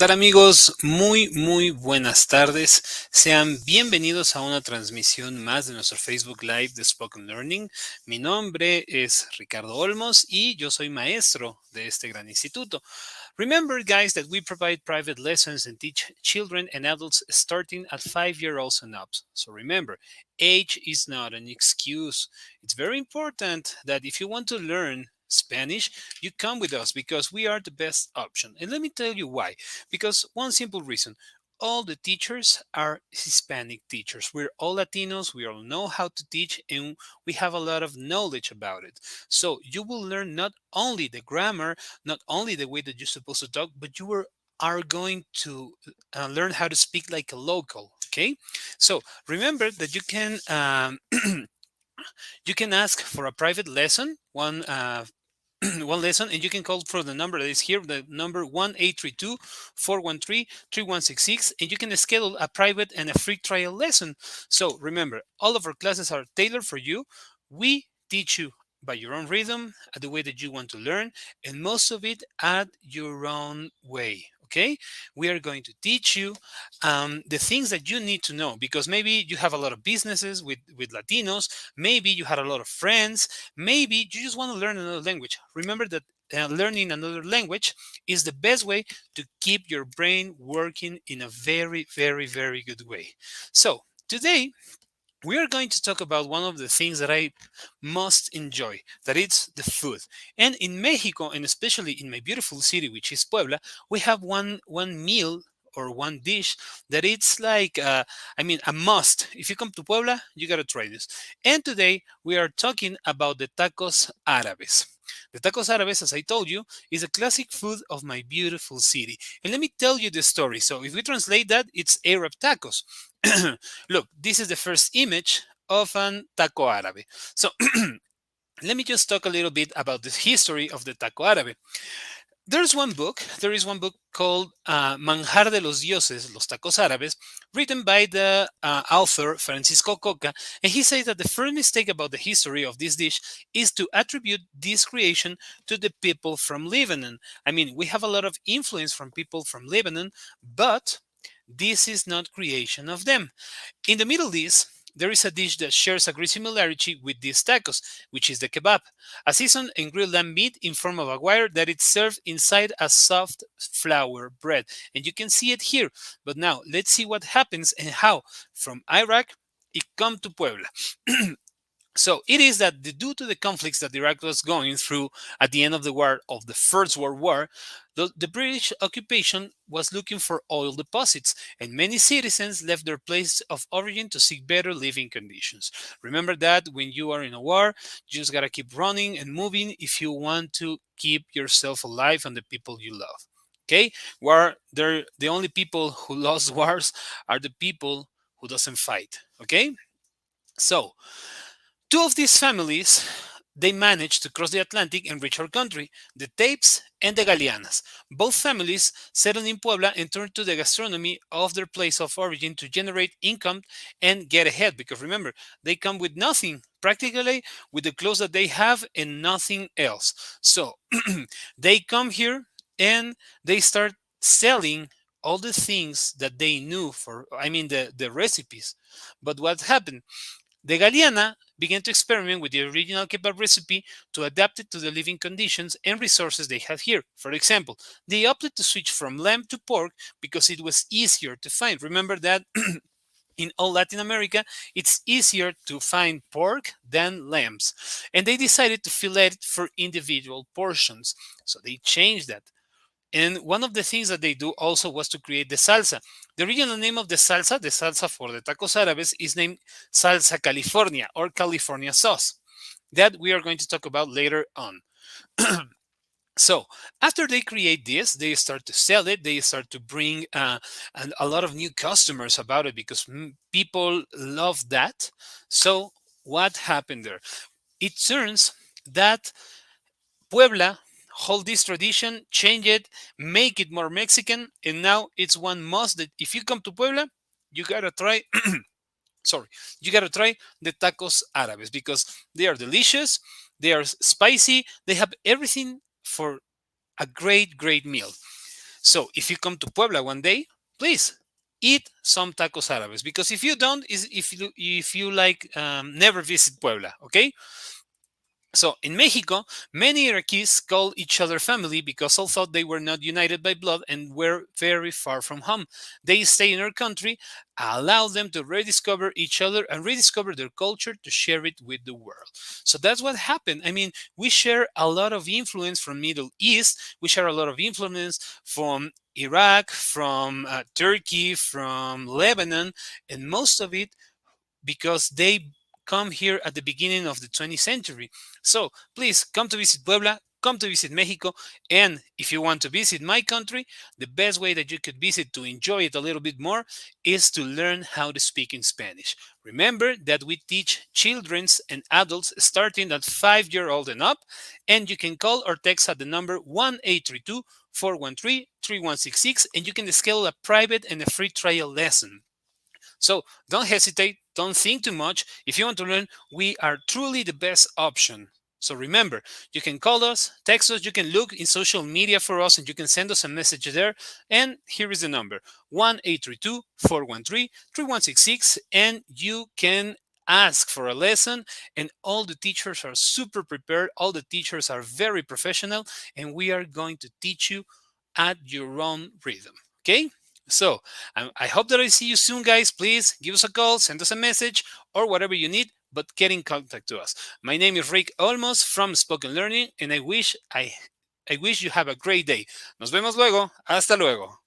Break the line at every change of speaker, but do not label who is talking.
tal amigos? Muy buenas tardes. Sean bienvenidos a una transmisión más de nuestro Facebook Live de Spoken Learning. Mi nombre es Ricardo Olmos y yo soy maestro de este gran instituto. Remember, guys, that we provide private lessons and teach children and adults starting at 5 years and up. So remember, age is not an excuse. It's very important that if you want to learn Spanish, you come with us because we are the best option. And let me tell you why. Because one simple reason, all the teachers are Hispanic teachers. We're all Latinos, we all know how to teach, and we have a lot of knowledge about it. So you will learn not only the grammar, not only the way that you're supposed to talk, but are going to learn how to speak like a local. Okay, so remember that you can ask for a private lesson, one lesson, and you can call for the number that is here, the number 1-832-413-3166, and you can schedule a private and a free trial lesson. So remember, all of our classes are tailored for you. We teach you by your own rhythm, the way that you want to learn, and most of it at your own way. Okay, we are going to teach you the things that you need to know, because maybe you have a lot of businesses with Latinos, maybe you had a lot of friends, maybe you just want to learn another language. Remember that learning another language is the best way to keep your brain working in a very good way. So today we are going to talk about one of the things that I most enjoy, that it's the food. And in Mexico, and especially in my beautiful city, which is Puebla, we have one meal or one dish that it's like, a must. If you come to Puebla, you got to try this. And today we are talking about the tacos árabes. The tacos árabes, as I told you, is a classic food of my beautiful city. And let me tell you the story. So if we translate that, it's Arab tacos. Look, this is the first image of an taco árabe. So let me just talk a little bit about the history of the taco árabe. There is one book called Manjar de los Dioses, Los Tacos Árabes, written by the author Francisco Coca, and he says that the first mistake about the history of this dish is to attribute this creation to the people from Lebanon. I mean, we have a lot of influence from people from Lebanon, but this is not creation of them. In the Middle East, there is a dish that shares a great similarity with these tacos, which is the kebab, a seasoned and grilled lamb meat in form of a wire that is served inside a soft flour bread. And you can see it here. But now let's see what happens and how from Iraq it come to Puebla. So it is that due to the conflicts that Iraq was going through at the end of the war of the First World War, the British occupation was looking for oil deposits, and many citizens left their place of origin to seek better living conditions. Remember that when you are in a war, you just gotta keep running and moving if you want to keep yourself alive and the people you love. Okay, war. They're the only people who lost wars are the people who doesn't fight. Okay, so two of these families, they managed to cross the Atlantic and reach our country, the Tapes and the Galeanas. Both families settled in Puebla and turned to the gastronomy of their place of origin to generate income and get ahead. Because remember, they come with nothing, practically with the clothes that they have and nothing else. So they come here and they start selling all the things that they knew the recipes. But what happened? The Galeana began to experiment with the original kebab recipe to adapt it to the living conditions and resources they have here. For example, they opted to switch from lamb to pork because it was easier to find. Remember that in all Latin America, it's easier to find pork than lambs. And they decided to fillet it for individual portions. So they changed that. And one of the things that they do also was to create the salsa. The original name of the salsa for the tacos árabes, is named Salsa California or California sauce. That we are going to talk about later on. So after they create this, they start to sell it. They start to bring a lot of new customers about it because people love that. So what happened there? It turns that Puebla hold this tradition, change it, make it more Mexican, and now it's one must that if you come to Puebla, you gotta try. Sorry, you gotta try the tacos árabes because they are delicious, they are spicy, they have everything for a great meal. So if you come to Puebla one day, please eat some tacos árabes, because if you don't, is if you like never visit Puebla, okay? So in Mexico, many Iraqis call each other family because although they were not united by blood and were very far from home, they stay in our country, allow them to rediscover each other and rediscover their culture to share it with the world. So that's what happened. I mean, we share a lot of influence from Middle East. We share a lot of influence from Iraq, from Turkey, from Lebanon, and most of it because they come here at the beginning of the 20th century. So please come to visit Puebla, come to visit Mexico, and if you want to visit my country, the best way that you could visit to enjoy it a little bit more is to learn how to speak in Spanish. Remember that we teach children and adults starting at 5-year-old and up, and you can call or text at the number 1832 413 3166, and you can schedule a private and a free trial lesson. So don't hesitate, don't think too much. If you want to learn, we are truly the best option. So remember, you can call us, text us, you can look in social media for us, and you can send us a message there. And here is the number 1832 413 3166, and you can ask for a lesson. And all the teachers are super prepared, all the teachers are very professional, and we are going to teach you at your own rhythm. Okay? So I hope that I see you soon, guys. Please give us a call, send us a message, or whatever you need, but get in contact to us. My name is Rick Olmos from Spoken Learning, and I wish you have a great day. Nos vemos luego. Hasta luego.